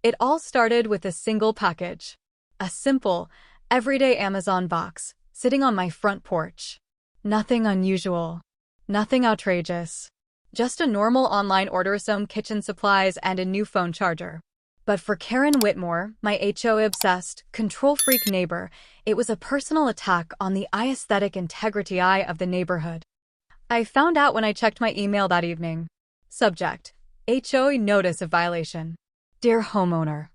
It all started with a single package. A simple, everyday Amazon box, sitting on my front porch. Nothing unusual. Nothing outrageous. Just a normal online order, some kitchen supplies, and a new phone charger. But for Karen Whitmore, my HOA-obsessed, control-freak neighbor, it was a personal attack on the aesthetic integrity of the neighborhood. I found out when I checked my email that evening. Subject: HOA Notice of Violation. Dear homeowner,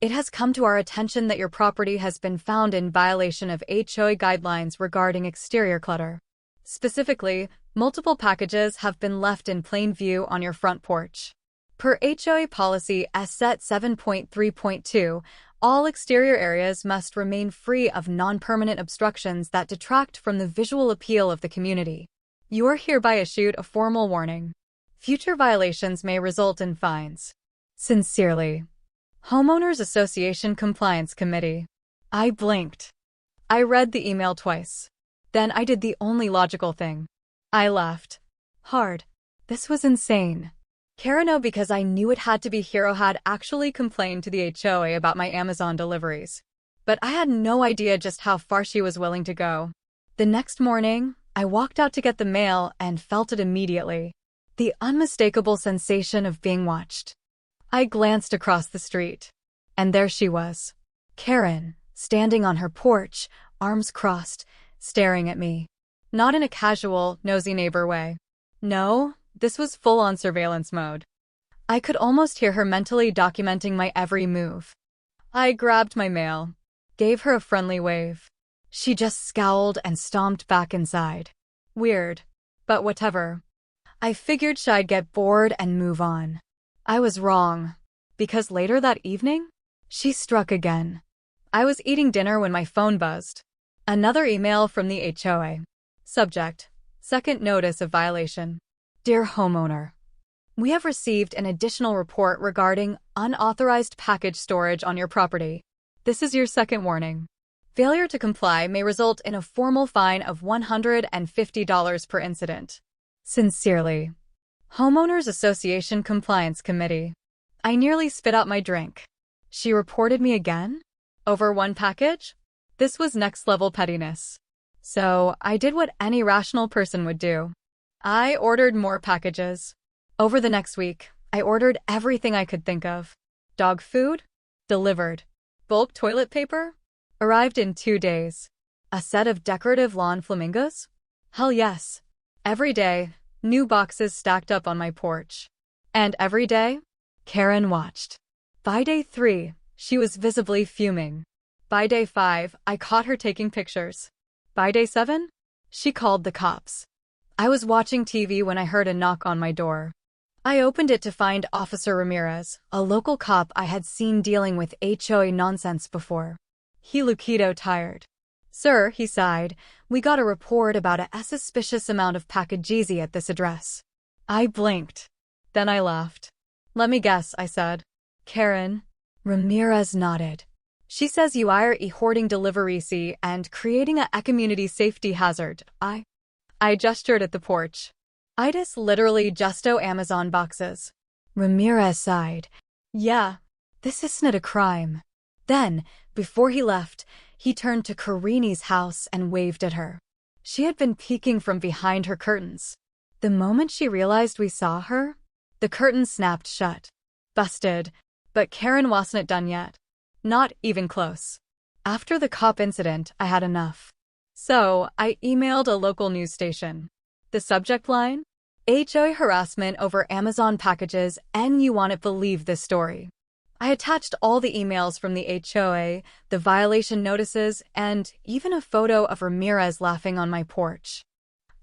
it has come to our attention that your property has been found in violation of HOA guidelines regarding exterior clutter. Specifically, multiple packages have been left in plain view on your front porch. Per HOA Policy S-Set 7.3.2, all exterior areas must remain free of non-permanent obstructions that detract from the visual appeal of the community. You are hereby issued a formal warning. Future violations may result in fines. Sincerely, Homeowners Association Compliance Committee. I blinked. I read the email twice. Then I did the only logical thing. I laughed. Hard. This was insane. Karen, because I knew it had to be Hero, had actually complained to the HOA about my Amazon deliveries. But I had no idea just how far she was willing to go. The next morning, I walked out to get the mail and felt it immediately. The unmistakable sensation of being watched. I glanced across the street. And there she was. Karen, standing on her porch, arms crossed, staring at me. Not in a casual, nosy neighbor way. No, this was full-on surveillance mode. I could almost hear her mentally documenting my every move. I grabbed my mail, gave her a friendly wave. She just scowled and stomped back inside. Weird, but whatever. I figured she'd get bored and move on. I was wrong, because later that evening, she struck again. I was eating dinner when my phone buzzed. Another email from the HOA. Subject: Second Notice of Violation. Dear homeowner, we have received an additional report regarding unauthorized package storage on your property. This is your second warning. Failure to comply may result in a formal fine of $150 per incident. Sincerely, Homeowners Association Compliance Committee. I nearly spit out my drink. She reported me again? Over one package? This was next-level pettiness. So, I did what any rational person would do. I ordered more packages. Over the next week, I ordered everything I could think of. Dog food? Delivered. Bulk toilet paper? Arrived in 2 days. A set of decorative lawn flamingos? Hell yes. Every day, new boxes stacked up on my porch. And every day, Karen watched. By day 3, she was visibly fuming. By day 5, I caught her taking pictures. By day 7, she called the cops. I was watching TV when I heard a knock on my door. I opened it to find Officer Ramirez, a local cop I had seen dealing with HOA nonsense before. He looked tired. Sir, he sighed, we got a report about a suspicious amount of packages at this address. I blinked. Then I laughed. Let me guess, I said. Karen? Ramirez nodded. She says you are hoarding deliveries and creating a community safety hazard. I gestured at the porch. Itis literally justo Amazon boxes. Ramirez sighed. Yeah, this isn't a crime. Then, before he left, he turned to Karini's house and waved at her. She had been peeking from behind her curtains. The moment she realized we saw her, the curtain snapped shut. Busted. But Karen wasn't done yet. Not even close. After the cop incident, I had enough. So, I emailed a local news station. The subject line? HOA harassment over Amazon packages, and you won't believe this story. I attached all the emails from the HOA, the violation notices, and even a photo of Ramirez laughing on my porch.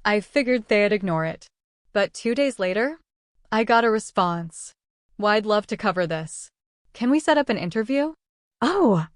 I figured they'd ignore it. But 2 days later, I got a response. Well, I'd love to cover this. Can we set up an interview? Oh,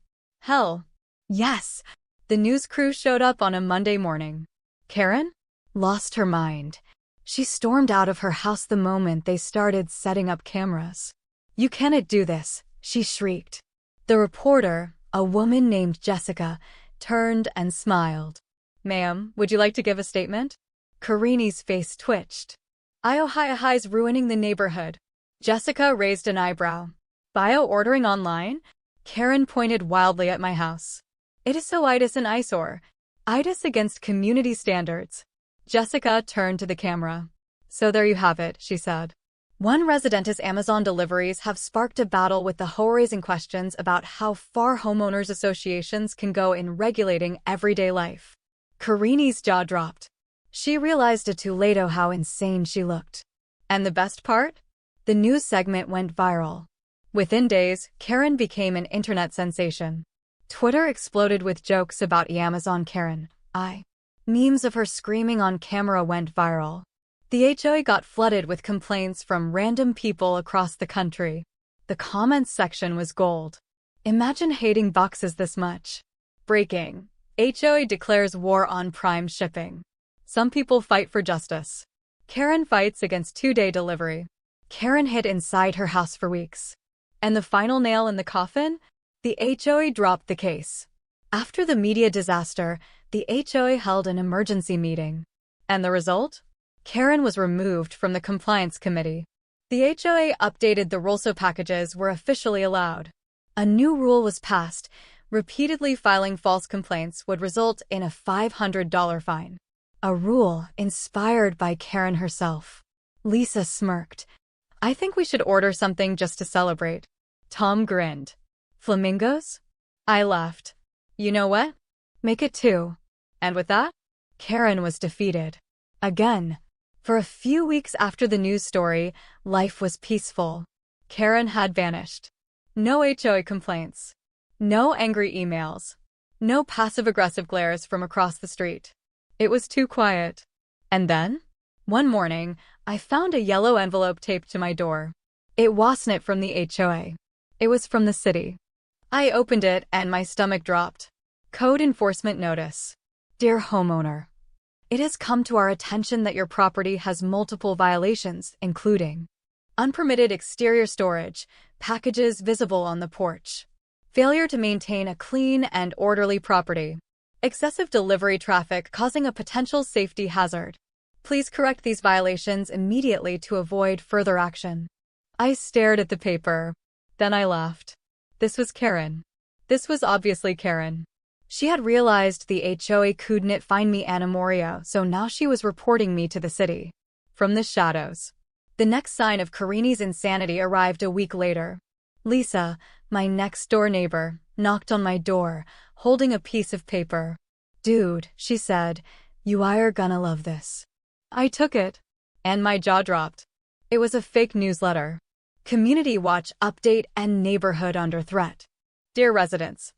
hell, yes. The news crew showed up on a Monday morning. Karen? Lost her mind. She stormed out of her house the moment they started setting up cameras. You cannot do this, she shrieked. The reporter, a woman named Jessica, turned and smiled. Ma'am, would you like to give a statement? Karini's face twitched. Hi's ruining the neighborhood. Jessica raised an eyebrow. Bio ordering online? Karen pointed wildly at my house. It is so itis and eyesore. Itis against community standards. Jessica turned to the camera. So there you have it, she said. One resident's Amazon deliveries have sparked a battle with the HOA, raising questions about how far homeowners associations can go in regulating everyday life. Karini's jaw dropped. She realized it too late how insane she looked. And the best part? The news segment went viral. Within days, Karen became an internet sensation. Twitter exploded with jokes about Amazon Karen. Memes of her screaming on camera went viral. The HOA got flooded with complaints from random people across the country. The comments section was gold. Imagine hating boxes this much. Breaking. HOA declares war on Prime shipping. Some people fight for justice. Karen fights against 2-day delivery. Karen hid inside her house for weeks. And the final nail in the coffin? The HOA dropped the case. After the media disaster, the HOA held an emergency meeting. And the result? Karen was removed from the compliance committee. The HOA updated the rules so packages were officially allowed. A new rule was passed. Repeatedly filing false complaints would result in a $500 fine. A rule inspired by Karen herself. Lisa smirked. I think we should order something just to celebrate. Tom grinned. Flamingos? I laughed. You know what? Make it 2. And with that, Karen was defeated. Again. For a few weeks after the news story, life was peaceful. Karen had vanished. No HOA complaints. No angry emails. No passive-aggressive glares from across the street. It was too quiet. And then, one morning, I found a yellow envelope taped to my door. It wasn't from the HOA. It was from the city. I opened it and my stomach dropped. Code enforcement notice. Dear homeowner, it has come to our attention that your property has multiple violations, including unpermitted exterior storage, packages visible on the porch, failure to maintain a clean and orderly property, excessive delivery traffic causing a potential safety hazard. Please correct these violations immediately to avoid further action. I stared at the paper. Then I laughed. This was Karen. This was obviously Karen. She had realized the HOA couldn't find me Morio, so now she was reporting me to the city. From the shadows. The next sign of Karini's insanity arrived a week later. Lisa, my next-door neighbor, knocked on my door, holding a piece of paper. Dude, she said, you are gonna love this. I took it. And my jaw dropped. It was a fake newsletter. Community watch update and neighborhood under threat. Dear residents,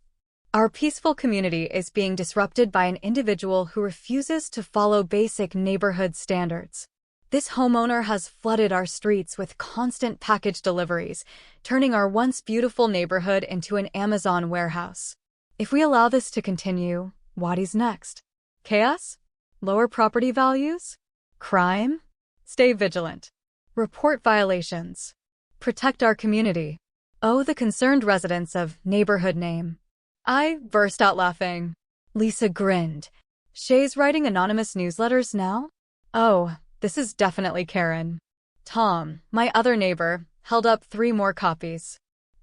our peaceful community is being disrupted by an individual who refuses to follow basic neighborhood standards. This homeowner has flooded our streets with constant package deliveries, turning our once beautiful neighborhood into an Amazon warehouse. If we allow this to continue, what is next? Chaos? Lower property values? Crime? Stay vigilant. Report violations. Protect our community. Oh, the concerned residents of neighborhood name. I burst out laughing. Lisa grinned. Shay's writing anonymous newsletters now? Oh, this is definitely Karen. Tom, my other neighbor, held up 3 more copies.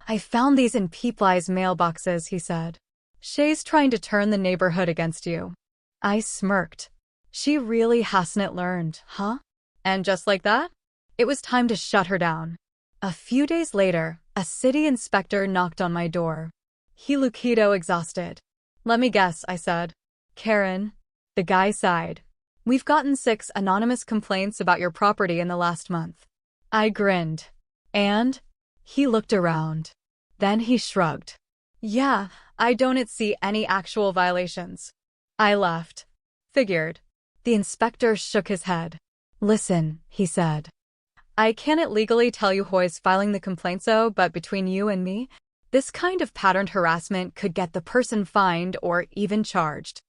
I found these in Peeply's mailboxes, he said. Shay's trying to turn the neighborhood against you. I smirked. She really hasn't learned, huh? And just like that, it was time to shut her down. A few days later, a city inspector knocked on my door. He looked exhausted. Let me guess, I said. Karen. The guy sighed. We've gotten 6 anonymous complaints about your property in the last month. I grinned. And? He looked around. Then he shrugged. Yeah, I don't see any actual violations. I laughed. Figured. The inspector shook his head. Listen, he said. I can't legally tell you who's filing the complaints, but between you and me, this kind of patterned harassment could get the person fined or even charged.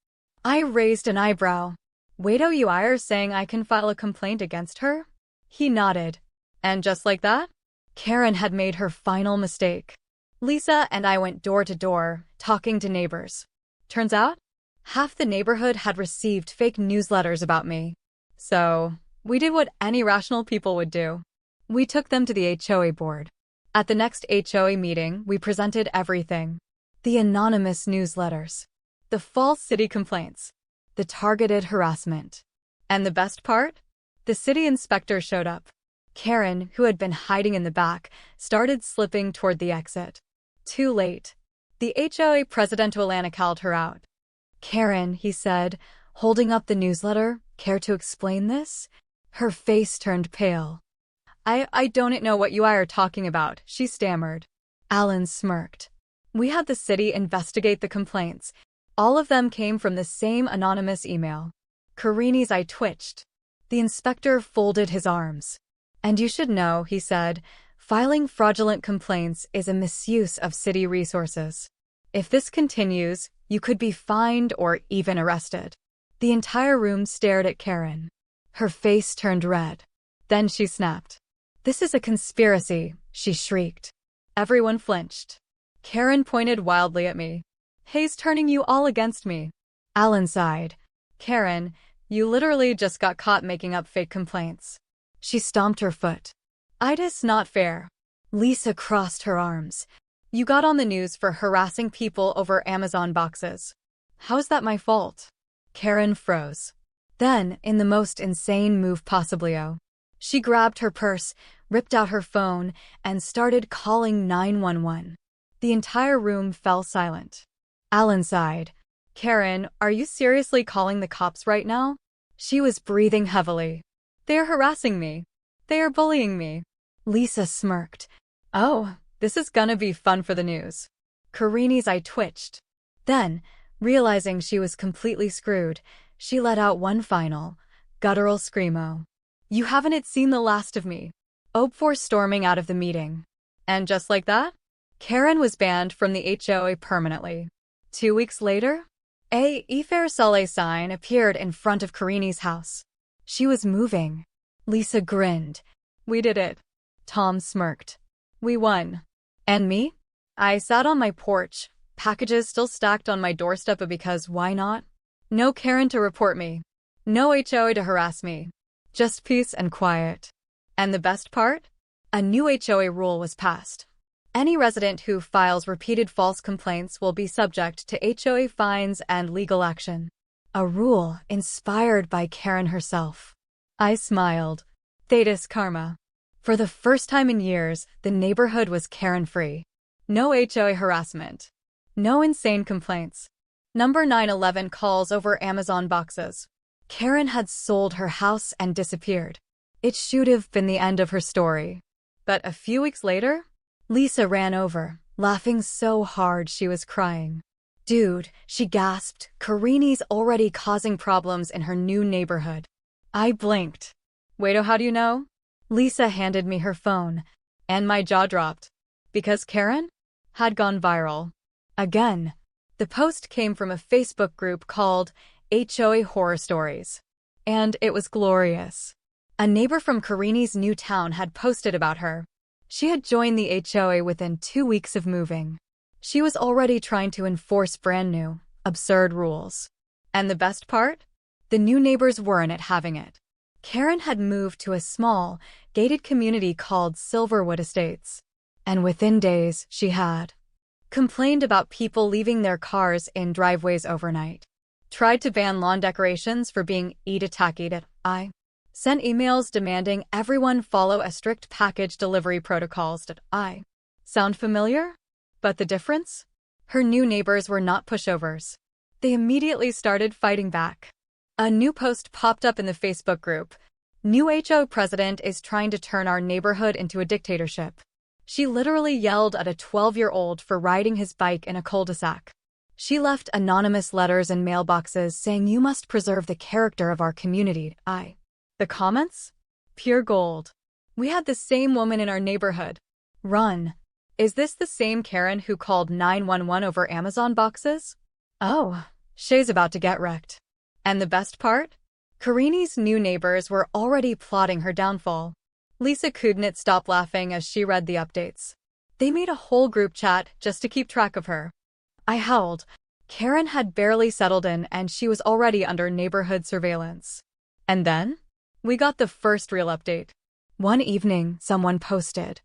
I raised an eyebrow. Wait, you are saying I can file a complaint against her? He nodded. And just like that, Karen had made her final mistake. Lisa and I went door to door, talking to neighbors. Turns out, half the neighborhood had received fake newsletters about me. So, we did what any rational people would do. We took them to the HOA board. At the next HOA meeting, we presented everything. The anonymous newsletters, the false city complaints, the targeted harassment. And the best part? The city inspector showed up. Karen, who had been hiding in the back, started slipping toward the exit. Too late. The HOA president called her out. "Karen," he said, holding up the newsletter, "care to explain this?" Her face turned pale. I don't know what you are talking about," she stammered. Alan smirked. "We had the city investigate the complaints. All of them came from the same anonymous email." Karini's eye twitched. The inspector folded his arms. "And you should know," he said, "filing fraudulent complaints is a misuse of city resources. If this continues, you could be fined or even arrested." The entire room stared at Karen. Her face turned red. Then she snapped. "This is a conspiracy," she shrieked. Everyone flinched. Karen pointed wildly at me. "He's turning you all against me." Alan sighed. "Karen, you literally just got caught making up fake complaints." She stomped her foot. "It's not fair." Lisa crossed her arms. "You got on the news for harassing people over Amazon boxes. How's that my fault?" Karen froze. Then, in the most insane move possible, she grabbed her purse, ripped out her phone, and started calling 911. The entire room fell silent. Alan sighed. "Karen, are you seriously calling the cops right now?" She was breathing heavily. "They're harassing me. They are bullying me." Lisa smirked. "Oh, this is gonna be fun for the news." Karini's eye twitched. Then, realizing she was completely screwed, she let out one final, guttural screamo. "You haven't seen the last of me." Before storming out of the meeting. And just like that, Karen was banned from the HOA permanently. 2 weeks later, a Fair Soleil sign appeared in front of Karini's house. She was moving. Lisa grinned. "We did it." Tom smirked. "We won." "And me?" I sat on my porch, packages still stacked on my doorstep because why not? No Karen to report me. No HOA to harass me. Just peace and quiet. And the best part? A new HOA rule was passed. Any resident who files repeated false complaints will be subject to HOA fines and legal action. A rule inspired by Karen herself. I smiled. Thetis karma. For the first time in years, the neighborhood was Karen-free. No HOA harassment. No insane complaints. Number 911 calls over Amazon boxes. Karen had sold her house and disappeared. It should have been the end of her story. But a few weeks later, Lisa ran over, laughing so hard she was crying. "Dude," she gasped, "Karini's already causing problems in her new neighborhood." I blinked. "Wait, how do you know?" Lisa handed me her phone, and my jaw dropped. Because Karen had gone viral. Again. The post came from a Facebook group called HOA Horror Stories. And it was glorious. A neighbor from Karini's new town had posted about her. She had joined the HOA within 2 weeks of moving. She was already trying to enforce brand new, absurd rules. And the best part? The new neighbors weren't having it. Karen had moved to a small, gated community called Silverwood Estates. And within days, she had complained about people leaving their cars in driveways overnight. Tried to ban lawn decorations for being tacky. I sent emails demanding everyone follow a strict package delivery protocols. I sound familiar? But the difference? Her new neighbors were not pushovers. They immediately started fighting back. A new post popped up in the Facebook group. "New HOA president is trying to turn our neighborhood into a dictatorship." She literally yelled at a 12-year-old for riding his bike in a cul-de-sac. She left anonymous letters in mailboxes saying you must preserve the character of our community. The comments? Pure gold. "We had the same woman in our neighborhood. Run. Is this the same Karen who called 911 over Amazon boxes? Oh, she's about to get wrecked." And the best part? Karini's new neighbors were already plotting her downfall. Lisa couldn't stop laughing as she read the updates. They made a whole group chat just to keep track of her. I howled. Karen had barely settled in and she was already under neighborhood surveillance. And then? We got the first real update. One evening, someone posted,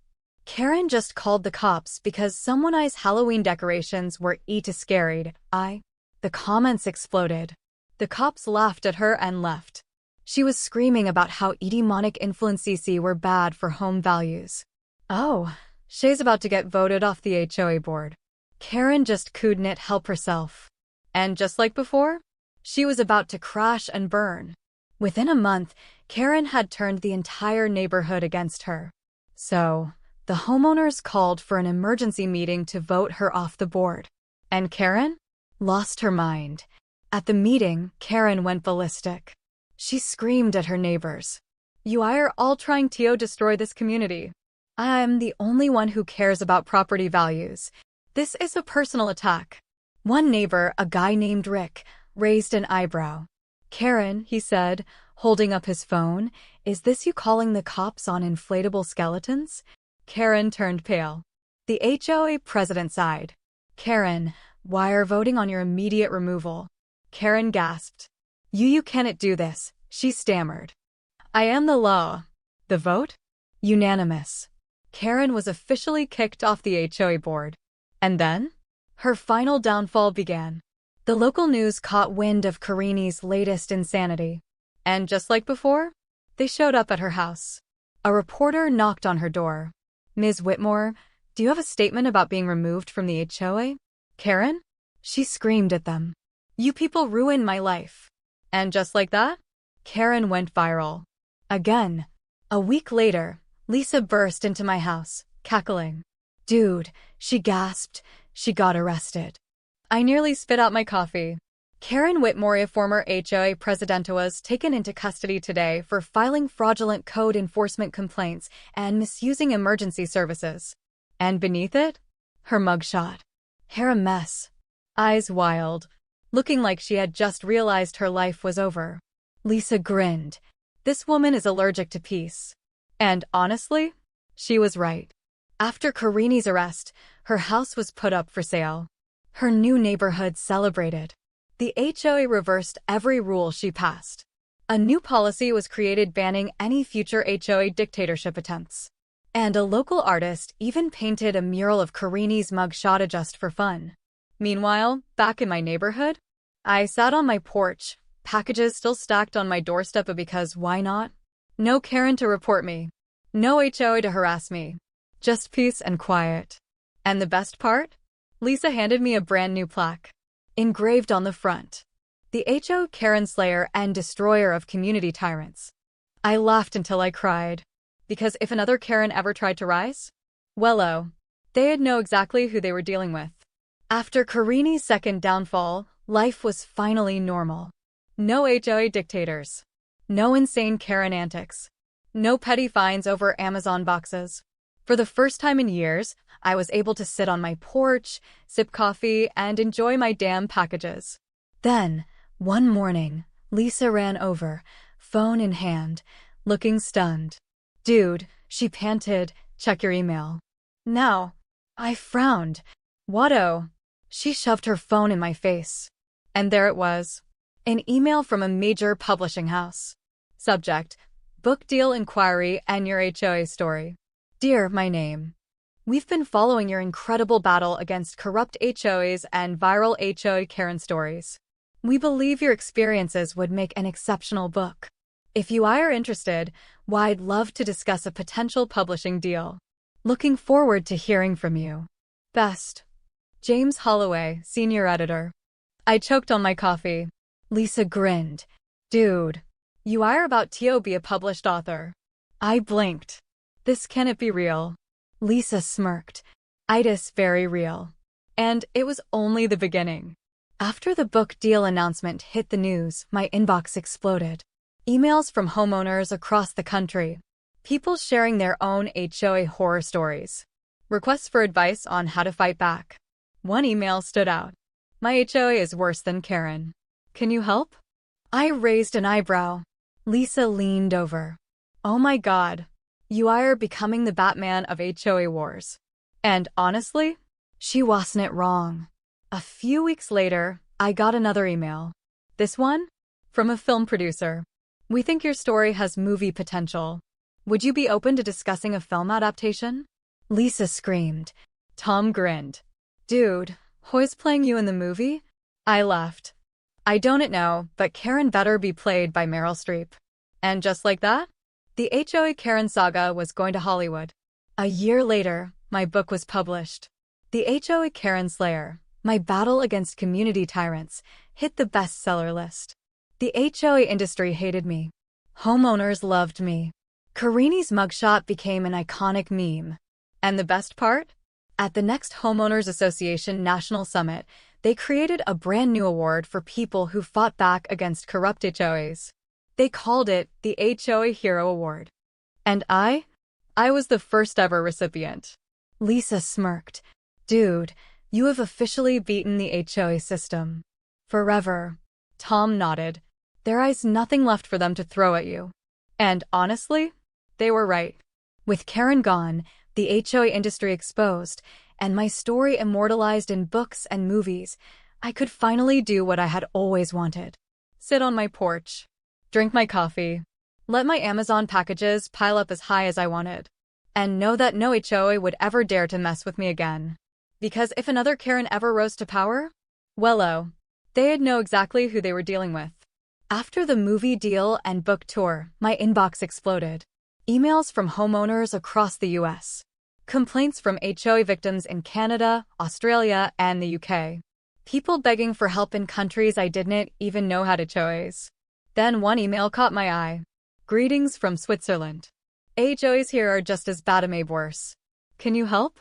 Karen just called the cops because someone's Halloween decorations were too scary. The comments exploded. The cops laughed at her and left. She was screaming about how demonic influences were bad for home values. Oh, she's about to get voted off the HOA board. Karen just couldn't help herself. And just like before, she was about to crash and burn. Within a month, Karen had turned the entire neighborhood against her. So, the homeowners called for an emergency meeting to vote her off the board. And Karen lost her mind. At the meeting, Karen went ballistic. She screamed at her neighbors. "You are all trying to destroy this community. I am the only one who cares about property values. This is a personal attack." One neighbor, a guy named Rick, raised an eyebrow. "Karen," he said, holding up his phone, "is this you calling the cops on inflatable skeletons?" Karen turned pale. The HOA president sighed. "Karen, why are voting on your immediate removal?" Karen gasped. You cannot do this," she stammered. "I am the law." The vote? Unanimous. Karen was officially kicked off the HOA board. And then? Her final downfall began. The local news caught wind of Karini's latest insanity. And just like before, they showed up at her house. A reporter knocked on her door. "Ms. Whitmore, do you have a statement about being removed from the HOA?" "Karen?" She screamed at them. "You people ruined my life." And just like that, Karen went viral. Again. A week later, Lisa burst into my house, cackling. "Dude," she gasped, "she got arrested." I nearly spit out my coffee. Karen Whitmore, a former HOA president, was taken into custody today for filing fraudulent code enforcement complaints and misusing emergency services. And beneath it, her mugshot. Hair a mess, eyes wild, looking like she had just realized her life was over. Lisa grinned. This woman is allergic to peace. And honestly, she was right. After Karini's arrest, her house was put up for sale. Her new neighborhood celebrated. The HOA reversed every rule she passed. A new policy was created banning any future HOA dictatorship attempts. And a local artist even painted a mural of Karini's mugshot just for fun. Meanwhile, back in my neighborhood, I sat on my porch, packages still stacked on my doorstep because why not? No Karen to report me. No HOA to harass me. Just peace and quiet. And the best part? Lisa handed me a brand new plaque. Engraved on the front. The HOA Karen Slayer and Destroyer of Community Tyrants. I laughed until I cried. Because if another Karen ever tried to rise, well, they'd know exactly who they were dealing with. After Karini's second downfall, life was finally normal. No HOA dictators. No insane Karen antics. No petty fines over Amazon boxes. For the first time in years, I was able to sit on my porch, sip coffee, and enjoy my damn packages. Then, one morning, Lisa ran over, phone in hand, looking stunned. "Dude," she panted, "check your email." Now, I frowned. What-o? She shoved her phone in my face. And there it was. An email from a major publishing house. Subject: Book deal inquiry and your HOA story. Dear my name. We've been following your incredible battle against corrupt HOAs and viral HOA Karen stories. We believe your experiences would make an exceptional book. If you are interested, I'd love to discuss a potential publishing deal. Looking forward to hearing from you. Best. James Holloway, Senior Editor. I choked on my coffee. Lisa grinned. Dude, you are about to be a published author. I blinked. This cannot be real. Lisa smirked. Itis very real. And it was only the beginning. After the book deal announcement hit the news, my inbox exploded. Emails from homeowners across the country. People sharing their own HOA horror stories. Requests for advice on how to fight back. One email stood out. My HOA is worse than Karen. Can you help? I raised an eyebrow. Lisa leaned over. Oh my God. You are becoming the Batman of HOA wars. And honestly, she wasn't wrong. A few weeks later, I got another email. This one? From a film producer. We think your story has movie potential. Would you be open to discussing a film adaptation? Lisa screamed. Tom grinned. Dude, Hoy's playing you in the movie? I laughed. I don't know, but Karen better be played by Meryl Streep. And just like that, the HOA Karen saga was going to Hollywood. A year later, my book was published. The HOA Karen Slayer, My Battle Against Community Tyrants, hit the bestseller list. The HOA industry hated me. Homeowners loved me. Karini's mugshot became an iconic meme. And the best part? At the next Homeowners Association National Summit, they created a brand new award for people who fought back against corrupt HOAs. They called it the HOA Hero Award. And I was the first ever recipient. Lisa smirked. Dude, you have officially beaten the HOA system. Forever. Tom nodded. There is nothing left for them to throw at you. And honestly, they were right. With Karen gone, the HOA industry exposed, and my story immortalized in books and movies, I could finally do what I had always wanted. Sit on my porch. Drink my coffee. Let my Amazon packages pile up as high as I wanted. And know that no HOA would ever dare to mess with me again. Because if another Karen ever rose to power, well, they'd know exactly who they were dealing with. After the movie deal and book tour, my inbox exploded. Emails from homeowners across the US. Complaints from HOA victims in Canada, Australia, and the UK. People begging for help in countries I didn't even know had HOAs. Then one email caught my eye. Greetings from Switzerland. HOAs here are just as bad, maybe worse. Can you help?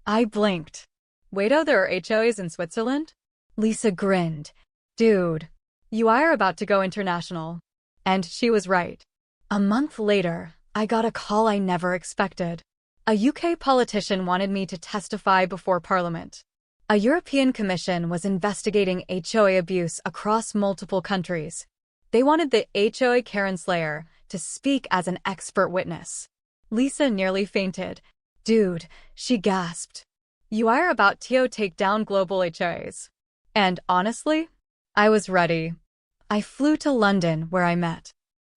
I blinked. Wait, there are HOAs in Switzerland? Lisa grinned. Dude, you are about to go international. And she was right. A month later, I got a call I never expected. A UK politician wanted me to testify before Parliament. A European Commission was investigating HOA abuse across multiple countries. They wanted the HOA Karen Slayer to speak as an expert witness. Lisa nearly fainted. Dude, she gasped. You are about to take down global HOAs. And honestly, I was ready. I flew to London where I met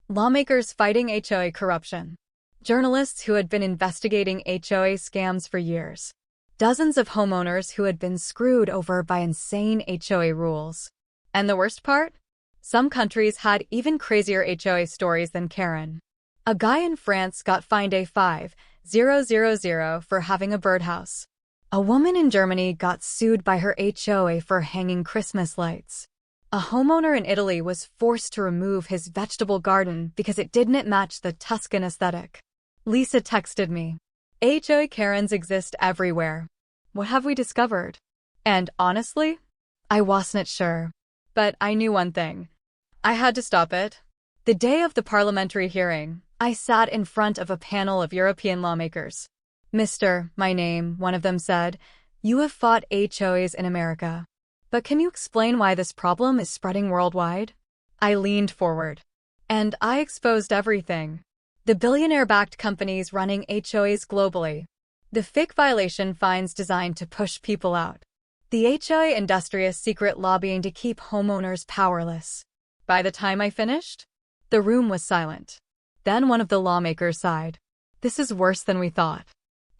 lawmakers fighting HOA corruption, journalists who had been investigating HOA scams for years, dozens of homeowners who had been screwed over by insane HOA rules. And the worst part? Some countries had even crazier HOA stories than Karen. A guy in France got fined a 5,000 for having a birdhouse. A woman in Germany got sued by her HOA for hanging Christmas lights. A homeowner in Italy was forced to remove his vegetable garden because it didn't match the Tuscan aesthetic. Lisa texted me. HOA Karens exist everywhere. What have we discovered? And honestly, I wasn't sure. But I knew one thing. I had to stop it. The day of the parliamentary hearing, I sat in front of a panel of European lawmakers. Mr. My name, one of them said, you have fought HOAs in America. But can you explain why this problem is spreading worldwide? I leaned forward. And I exposed everything. The billionaire-backed companies running HOAs globally. The fake violation fines designed to push people out. The HOA industry's secret lobbying to keep homeowners powerless. By the time I finished, the room was silent. Then one of the lawmakers sighed. This is worse than we thought.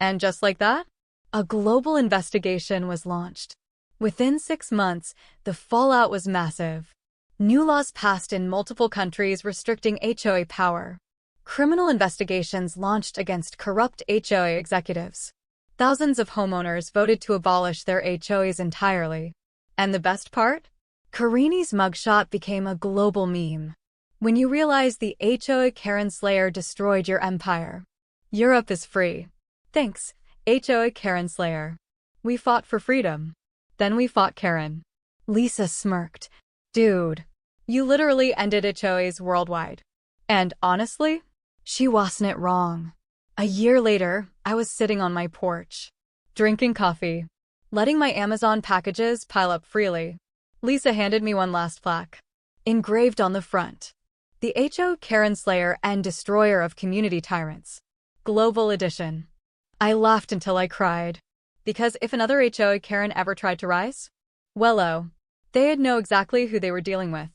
And just like that, a global investigation was launched. Within 6 months, the fallout was massive. New laws passed in multiple countries restricting HOA power. Criminal investigations launched against corrupt HOA executives. Thousands of homeowners voted to abolish their HOAs entirely. And the best part? Karini's mugshot became a global meme. When you realize the HOA Karen Slayer destroyed your empire. Europe is free. Thanks, HOA Karen Slayer. We fought for freedom. Then we fought Karen. Lisa smirked. Dude, you literally ended HOAs worldwide. And honestly, she wasn't wrong. A year later, I was sitting on my porch, drinking coffee, letting my Amazon packages pile up freely. Lisa handed me one last plaque. Engraved on the front. The HOA Karen Slayer and Destroyer of Community Tyrants. Global Edition. I laughed until I cried. Because if another HOA Karen ever tried to rise, well, they'd know exactly who they were dealing with.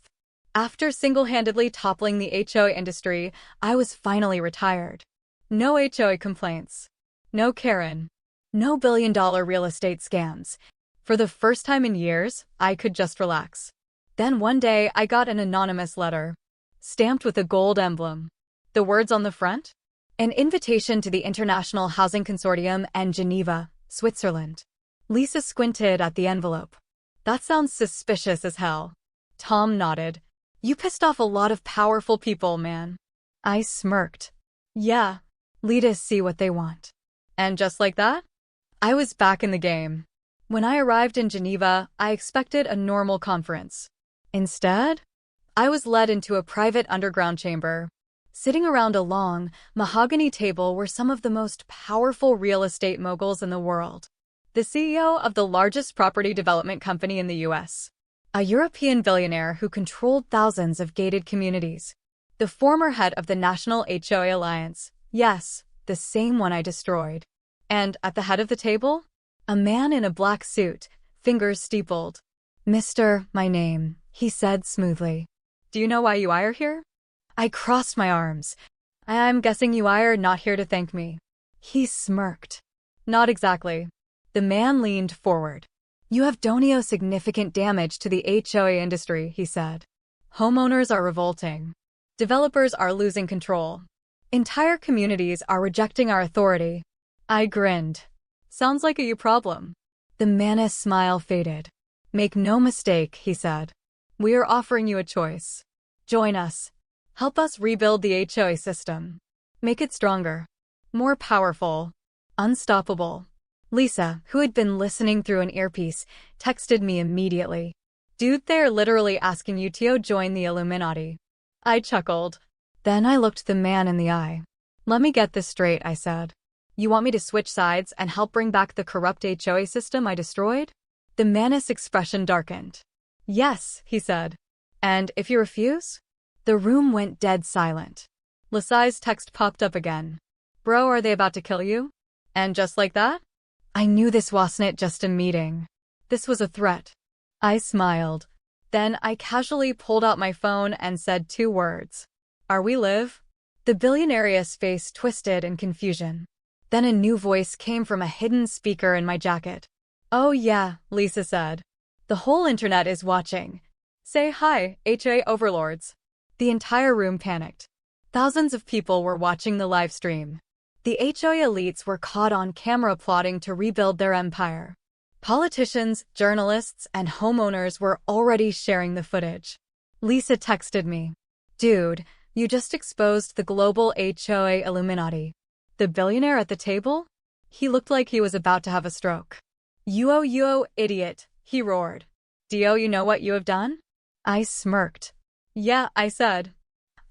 After single-handedly toppling the HOA industry, I was finally retired. No HOA complaints. No Karen. No billion-dollar real estate scams. For the first time in years, I could just relax. Then one day, I got an anonymous letter, stamped with a gold emblem. The words on the front? An invitation to the International Housing Consortium and Geneva, Switzerland. Lisa squinted at the envelope. That sounds suspicious as hell. Tom nodded. You pissed off a lot of powerful people, man. I smirked. Yeah, leaders see what they want. And just like that, I was back in the game. When I arrived in Geneva, I expected a normal conference. Instead, I was led into a private underground chamber. Sitting around a long, mahogany table were some of the most powerful real estate moguls in the world. The CEO of the largest property development company in the US. A European billionaire who controlled thousands of gated communities. The former head of the National HOA Alliance. Yes, the same one I destroyed. And at the head of the table, a man in a black suit, fingers steepled. Mr. My name, he said smoothly. Do you know why you are here? I crossed my arms. I'm guessing you are not here to thank me. He smirked. Not exactly. The man leaned forward. You have done significant damage to the HOA industry, he said. Homeowners are revolting. Developers are losing control. Entire communities are rejecting our authority. I grinned. Sounds like a you problem. The man's smile faded. Make no mistake, he said. We are offering you a choice. Join us. Help us rebuild the HOA system. Make it stronger. More powerful. Unstoppable. Lisa, who had been listening through an earpiece, texted me immediately. Dude, they're literally asking you to join the Illuminati. I chuckled. Then I looked the man in the eye. Let me get this straight, I said. You want me to switch sides and help bring back the corrupt HOA system I destroyed? The man's expression darkened. Yes, he said. And if you refuse? The room went dead silent. Lisai's text popped up again. Bro, are they about to kill you? And just like that? I knew this wasn't just a meeting. This was a threat. I smiled. Then I casually pulled out my phone and said 2 words. Are we live? The billionaire's face twisted in confusion. Then a new voice came from a hidden speaker in my jacket. Oh yeah, Lisa said. The whole internet is watching. Say hi, HOA overlords. The entire room panicked. Thousands of people were watching the live stream. The HOA elites were caught on camera plotting to rebuild their empire. Politicians, journalists, and homeowners were already sharing the footage. Lisa texted me. Dude, you just exposed the global HOA Illuminati. The billionaire at the table? He looked like he was about to have a stroke. You idiot, he roared. Do you know what you have done? I smirked. Yeah, I said.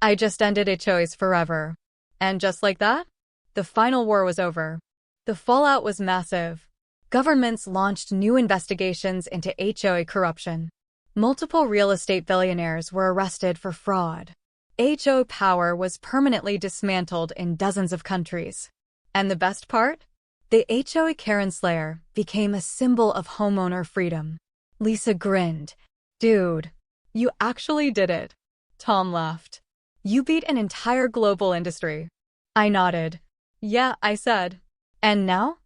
I just ended HOAs forever. And just like that, the final war was over. The fallout was massive. Governments launched new investigations into HOA corruption. Multiple real estate billionaires were arrested for fraud. HOA power was permanently dismantled in dozens of countries. And the best part? The HOA Karen Slayer became a symbol of homeowner freedom. Lisa grinned. Dude, you actually did it. Tom laughed. You beat an entire global industry. I nodded. Yeah, I said. And now?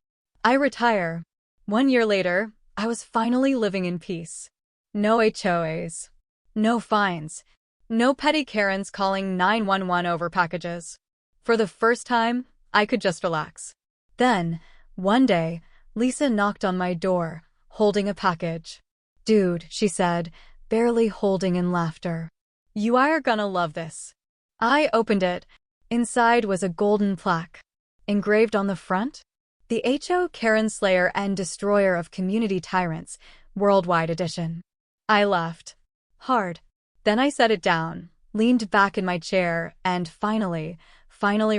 I retire. 1 year later, I was finally living in peace. No HOAs. No fines. No petty Karens calling 911 over packages. For the first time, I could just relax. Then, one day, Lisa knocked on my door, holding a package. Dude, she said, barely holding in laughter. You are gonna love this. I opened it. Inside was a golden plaque. Engraved on the front? The HOA Karen Slayer and Destroyer of Community Tyrants, Worldwide Edition. I laughed. Hard. Then I set it down, leaned back in my chair, and finally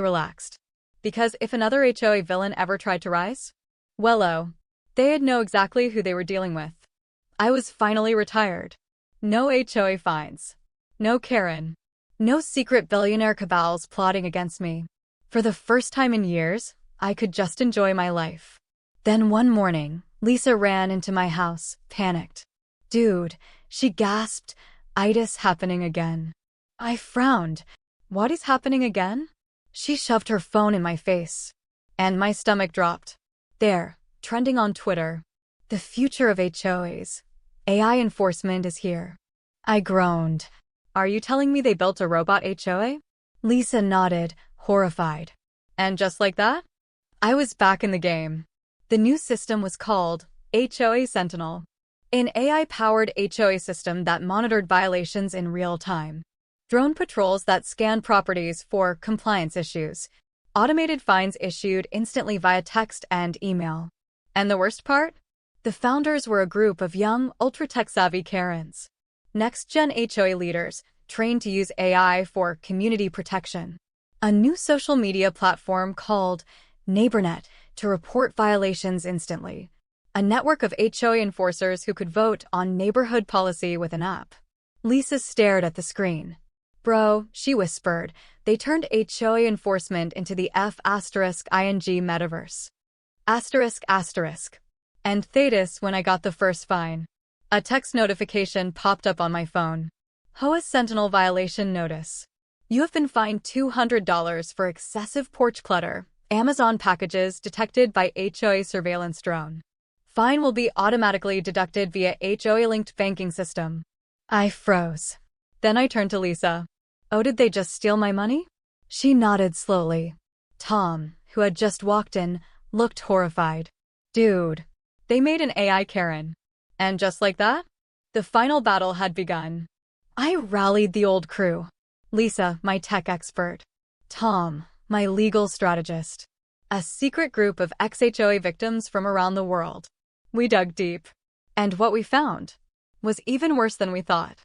relaxed. Because if another HOA villain ever tried to rise, well, they'd know exactly who they were dealing with. I was finally retired. No HOA fines. No Karen. No secret billionaire cabals plotting against me. For the first time in years, I could just enjoy my life. Then one morning, Lisa ran into my house, panicked. Dude, she gasped, "Itis happening again." I frowned. What is happening again? She shoved her phone in my face. And my stomach dropped. There, trending on Twitter. The future of HOAs. AI enforcement is here. I groaned. Are you telling me they built a robot HOA? Lisa nodded, horrified. And just like that, I was back in the game. The new system was called HOA Sentinel, an AI-powered HOA system that monitored violations in real time. Drone patrols that scanned properties for compliance issues. Automated fines issued instantly via text and email. And the worst part? The founders were a group of young, ultra-tech-savvy Karens. Next-gen HOA leaders, trained to use AI for community protection. A new social media platform called NeighborNet to report violations instantly. A network of HOA enforcers who could vote on neighborhood policy with an app. Lisa stared at the screen. Bro, she whispered, they turned HOA enforcement into the F***ing metaverse. ***. And Thetis when I got the first fine. A text notification popped up on my phone. HOA Sentinel violation notice. You have been fined $200 for excessive porch clutter. Amazon packages detected by HOA surveillance drone. Fine will be automatically deducted via HOA-linked banking system. I froze. Then I turned to Lisa. Oh, did they just steal my money? She nodded slowly. Tom, who had just walked in, looked horrified. Dude, they made an AI Karen. And just like that, the final battle had begun. I rallied the old crew. Lisa, my tech expert. Tom, my legal strategist. A secret group of ex-HOA victims from around the world. We dug deep. And what we found was even worse than we thought.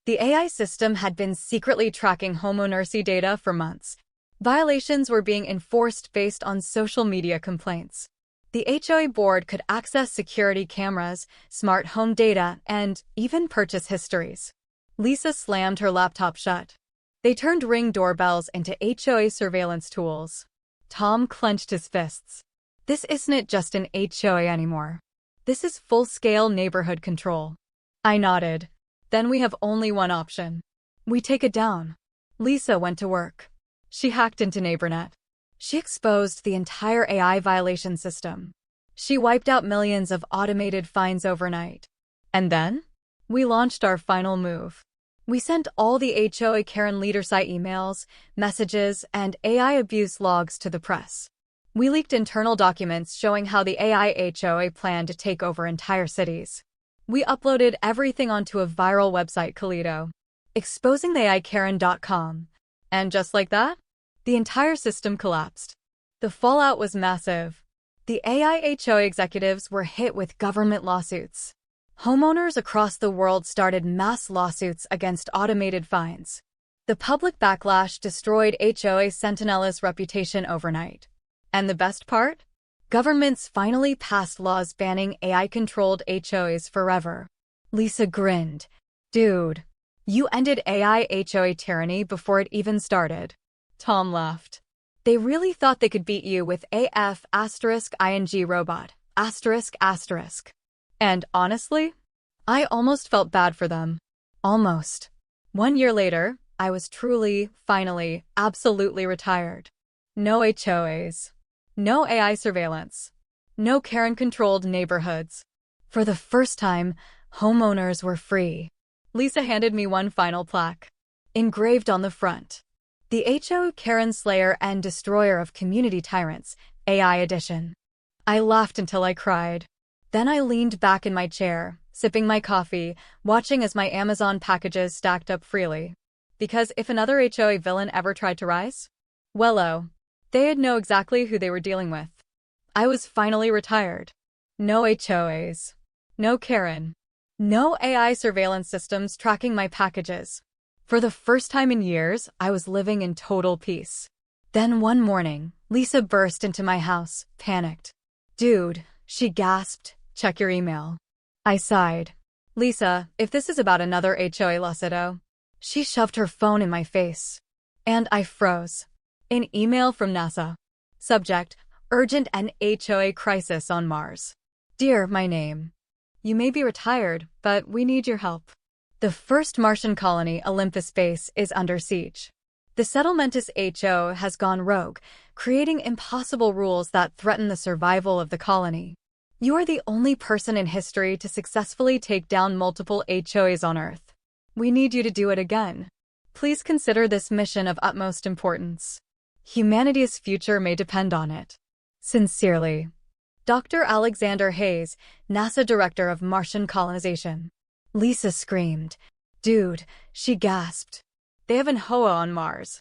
The AI system had been secretly tracking homeowner data for months. Violations were being enforced based on social media complaints. The HOA board could access security cameras, smart home data, and even purchase histories. Lisa slammed her laptop shut. They turned Ring doorbells into HOA surveillance tools. Tom clenched his fists. This isn't just an HOA anymore. This is full-scale neighborhood control. I nodded. Then we have only one option. We take it down. Lisa went to work. She hacked into NeighborNet. She exposed the entire AI violation system. She wiped out millions of automated fines overnight. And then, we launched our final move. We sent all the HOA Karen leader site emails, messages, and AI abuse logs to the press. We leaked internal documents showing how the AI HOA planned to take over entire cities. We uploaded everything onto a viral website, Kalido, exposing the AIKaren.com. And just like that, the entire system collapsed. The fallout was massive. The AI HOA executives were hit with government lawsuits. Homeowners across the world started mass lawsuits against automated fines. The public backlash destroyed HOA Sentinel's reputation overnight. And the best part? Governments finally passed laws banning AI-controlled HOAs forever. Lisa grinned. Dude, you ended AI HOA tyranny before it even started. Tom laughed. They really thought they could beat you with AF***ing robot. ***. And honestly, I almost felt bad for them. Almost. 1 year later, I was truly, finally, absolutely retired. No HOAs. No AI surveillance. No Karen-controlled neighborhoods. For the first time, homeowners were free. Lisa handed me one final plaque. Engraved on the front. The HOA Karen Slayer and Destroyer of Community Tyrants, AI Edition. I laughed until I cried. Then I leaned back in my chair, sipping my coffee, watching as my Amazon packages stacked up freely. Because if another HOA villain ever tried to rise, well, they'd know exactly who they were dealing with. I was finally retired. No HOAs. No Karen. No AI surveillance systems tracking my packages. For the first time in years, I was living in total peace. Then one morning, Lisa burst into my house, panicked. Dude, she gasped, check your email. I sighed. Lisa, if this is about another HOA lawsuit. She shoved her phone in my face. And I froze. An email from NASA. Subject, urgent and HOA crisis on Mars. Dear my name. You may be retired, but we need your help. The first Martian colony, Olympus Base, is under siege. The settlementous HO has gone rogue, creating impossible rules that threaten the survival of the colony. You are the only person in history to successfully take down multiple HOAs on Earth. We need you to do it again. Please consider this mission of utmost importance. Humanity's future may depend on it. Sincerely, Dr. Alexander Hayes, NASA Director of Martian Colonization. Lisa screamed. Dude, she gasped. They have an HOA on Mars.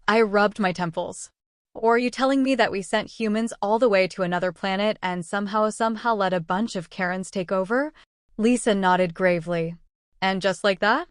I rubbed my temples. Or are you telling me that we sent humans all the way to another planet and somehow let a bunch of Karens take over? Lisa nodded gravely. And just like that,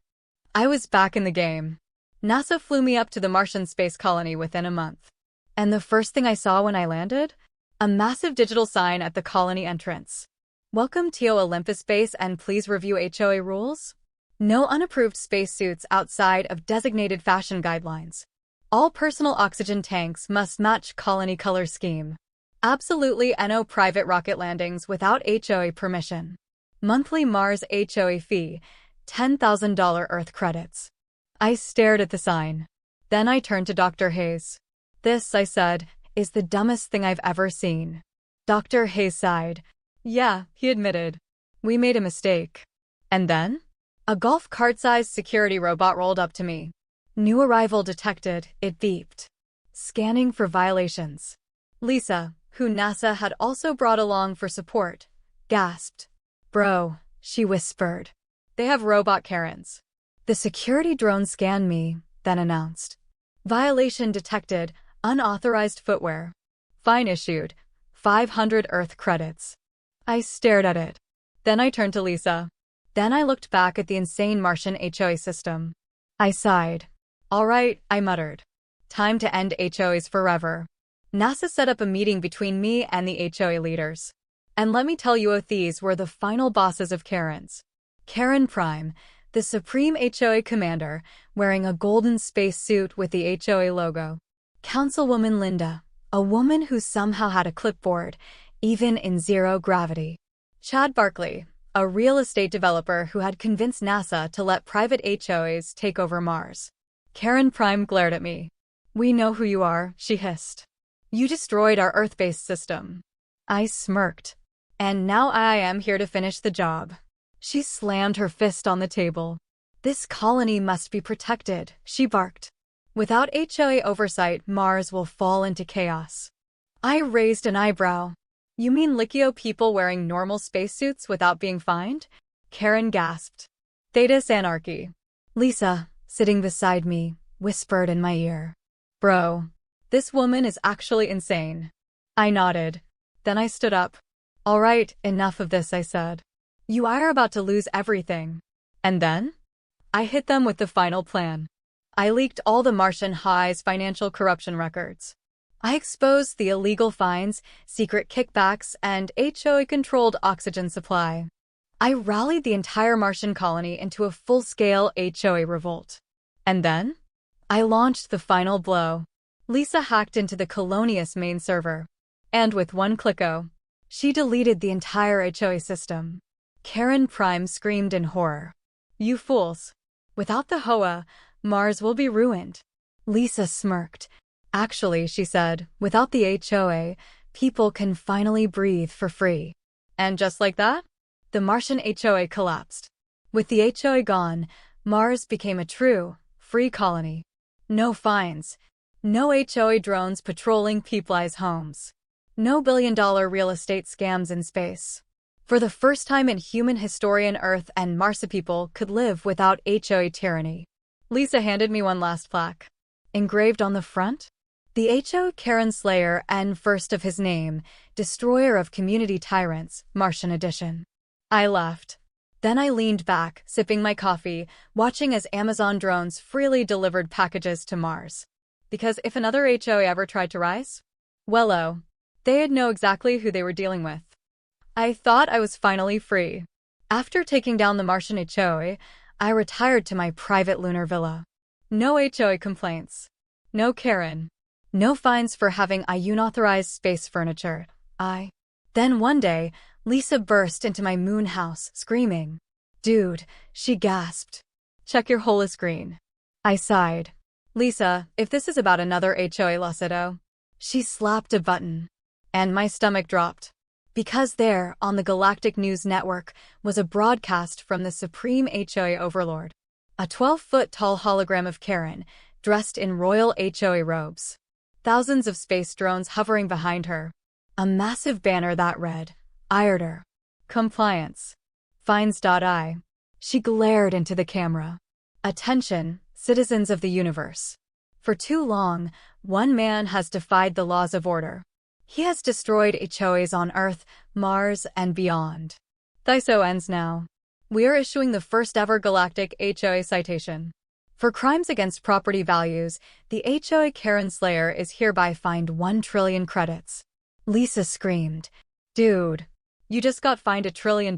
I was back in the game. NASA flew me up to the Martian space colony within a month. And the first thing I saw when I landed? A massive digital sign at the colony entrance. Welcome to Olympus Base and please review HOA rules. No unapproved spacesuits outside of designated fashion guidelines. All personal oxygen tanks must match colony color scheme. Absolutely no private rocket landings without HOA permission. Monthly Mars HOA fee, $10,000 Earth credits. I stared at the sign. Then I turned to Dr. Hayes. This, I said, is the dumbest thing I've ever seen. Dr. Hayes sighed. Yeah, he admitted. We made a mistake. And then? A golf cart-sized security robot rolled up to me. New arrival detected, it beeped. Scanning for violations. Lisa, who NASA had also brought along for support, gasped. Bro, she whispered. They have robot Karens. The security drone scanned me, then announced. Violation detected, unauthorized footwear. Fine issued, 500 Earth credits. I stared at it. Then I turned to Lisa. Then I looked back at the insane Martian HOA system. I sighed. All right, I muttered. Time to end HOAs forever. NASA set up a meeting between me and the HOA leaders. And let me tell you, these were the final bosses of Karens. Karen Prime, the supreme HOA commander, wearing a golden space suit with the HOA logo. Councilwoman Linda, a woman who somehow had a clipboard, even in zero gravity. Chad Barkley, a real estate developer who had convinced NASA to let private HOAs take over Mars. Karen Prime glared at me. We know who you are, she hissed. You destroyed our Earth-based system. I smirked. And now I am here to finish the job. She slammed her fist on the table. This colony must be protected, she barked. Without HOA oversight, Mars will fall into chaos. I raised an eyebrow. You mean Lichio people wearing normal spacesuits without being fined? Karen gasped. Thetis anarchy. Lisa, sitting beside me, whispered in my ear. Bro, this woman is actually insane. I nodded. Then I stood up. All right, enough of this, I said. You are about to lose everything. And then? I hit them with the final plan. I leaked all the Martian HOA's financial corruption records. I exposed the illegal fines, secret kickbacks, and HOA-controlled oxygen supply. I rallied the entire Martian colony into a full-scale HOA revolt. And then? I launched the final blow. Lisa hacked into the Colonius main server. And with one clicko, she deleted the entire HOA system. Karen Prime screamed in horror. You fools. Without the HOA, Mars will be ruined. Lisa smirked. Actually, she said, without the HOA, people can finally breathe for free. And just like that, the Martian HOA collapsed. With the HOA gone, Mars became a true, free colony. No fines. No HOA drones patrolling people's homes. No billion-dollar real estate scams in space. For the first time in human history, Earth and Marsipeople could live without HOA tyranny. Lisa handed me one last plaque. Engraved on the front? The HOA Karen Slayer and first of his name, Destroyer of Community Tyrants, Martian Edition. I laughed. Then I leaned back, sipping my coffee, watching as Amazon drones freely delivered packages to Mars. Because if another HOA ever tried to rise, well, they'd know exactly who they were dealing with. I thought I was finally free. After taking down the Martian HOA, I retired to my private lunar villa. No HOA complaints. No Karen. No fines for having unauthorized space furniture. Then one day, Lisa burst into my moon house, screaming. Dude, she gasped. Check your HOA screen. I sighed. Lisa, if this is about another HOA lawsuit, she slapped a button. And my stomach dropped. Because there, on the Galactic News Network, was a broadcast from the Supreme HOA Overlord. A 12-foot-tall hologram of Karen, dressed in royal HOA robes. Thousands of space drones hovering behind her. A massive banner that read, "IRDR. Compliance. Fines.I." She glared into the camera. "Attention, citizens of the universe. For too long, one man has defied the laws of order. He has destroyed HOAs on Earth, Mars, and beyond. This ends now. We are issuing the first-ever galactic HOA citation. For crimes against property values, the HOA Karen Slayer is hereby fined 1 trillion credits." Lisa screamed, "Dude, you just got fined $1 trillion.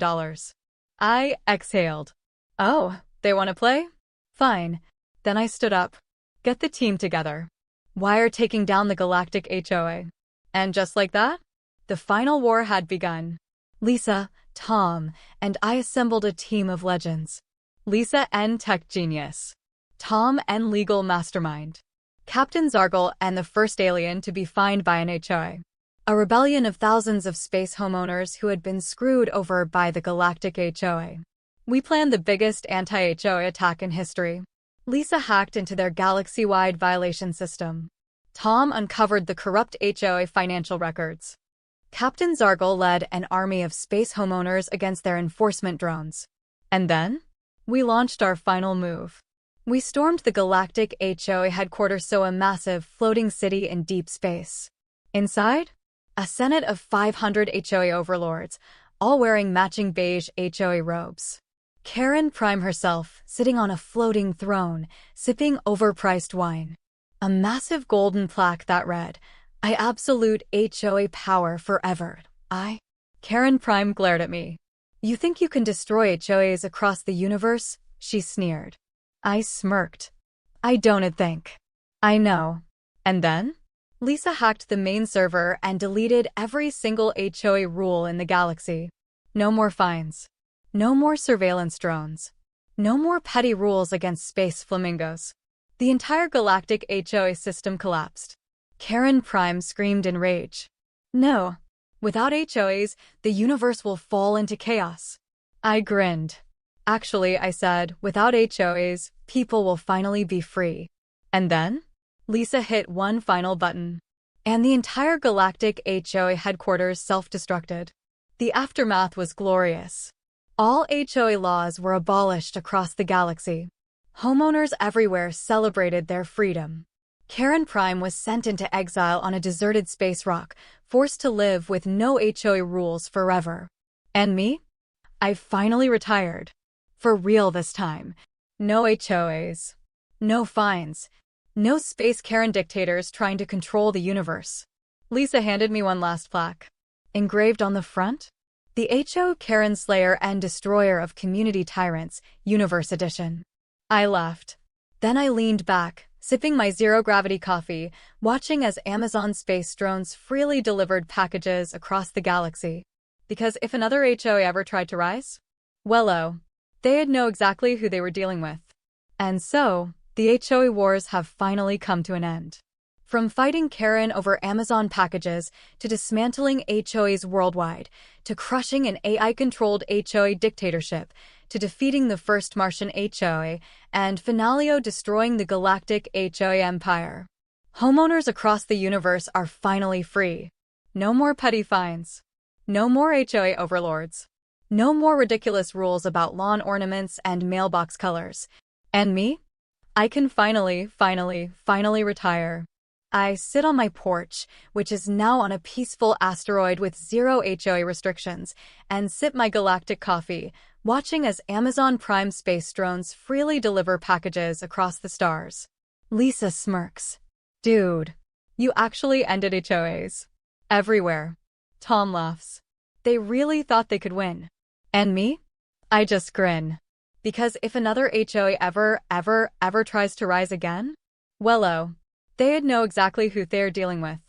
I exhaled. "Oh, they want to play? Fine." Then I stood up. "Get the team together. Wire taking down the galactic HOA." And just like that, the final war had begun. Lisa, Tom, and I assembled a team of legends. Lisa N. Tech Genius. Tom N. Legal Mastermind. Captain Zargle and the first alien to be fined by an HOA. A rebellion of thousands of space homeowners who had been screwed over by the galactic HOA. We planned the biggest anti-HOA attack in history. Lisa hacked into their galaxy-wide violation system. Tom uncovered the corrupt HOA financial records. Captain Zargle led an army of space homeowners against their enforcement drones. And then, we launched our final move. We stormed the galactic HOA headquarters, a massive, floating city in deep space. Inside, a senate of 500 HOA overlords, all wearing matching beige HOA robes. Karen Prime herself, sitting on a floating throne, sipping overpriced wine. A massive golden plaque that read, "I absolute HOA power forever. I." Karen Prime glared at me. "You think you can destroy HOAs across the universe?" she sneered. I smirked. "I don't think. I know." And then, Lisa hacked the main server and deleted every single HOA rule in the galaxy. No more fines. No more surveillance drones. No more petty rules against space flamingos. The entire galactic HOA system collapsed. Karen Prime screamed in rage. "No. Without HOAs, the universe will fall into chaos." I grinned. "Actually," I said, "without HOAs, people will finally be free." And then, Lisa hit one final button. And the entire galactic HOA headquarters self-destructed. The aftermath was glorious. All HOA laws were abolished across the galaxy. Homeowners everywhere celebrated their freedom. Karen Prime was sent into exile on a deserted space rock, forced to live with no HOA rules forever. And me? I finally retired. For real this time. No HOAs. No fines. No space Karen dictators trying to control the universe. Lisa handed me one last plaque. Engraved on the front? The HOA Karen Slayer and Destroyer of Community Tyrants, Universe Edition. I laughed. Then I leaned back, sipping my zero-gravity coffee, watching as Amazon space drones freely delivered packages across the galaxy. Because if another HOA ever tried to rise, well, they'd know exactly who they were dealing with. And so, the HOA wars have finally come to an end. From fighting Karen over Amazon packages, to dismantling HOAs worldwide, to crushing an AI-controlled HOA dictatorship, to defeating the first Martian HOA, and finally destroying the galactic HOA empire. Homeowners across the universe are finally free. No more petty fines. No more HOA overlords. No more ridiculous rules about lawn ornaments and mailbox colors. And me? I can finally retire. I sit on my porch, which is now on a peaceful asteroid with zero HOA restrictions, and sip my galactic coffee, watching as Amazon Prime space drones freely deliver packages across the stars. Lisa smirks. "Dude, you actually ended HOAs. Everywhere." Tom laughs. "They really thought they could win." And me? I just grin. Because if another HOA ever tries to rise again, well, they'd know exactly who they're dealing with.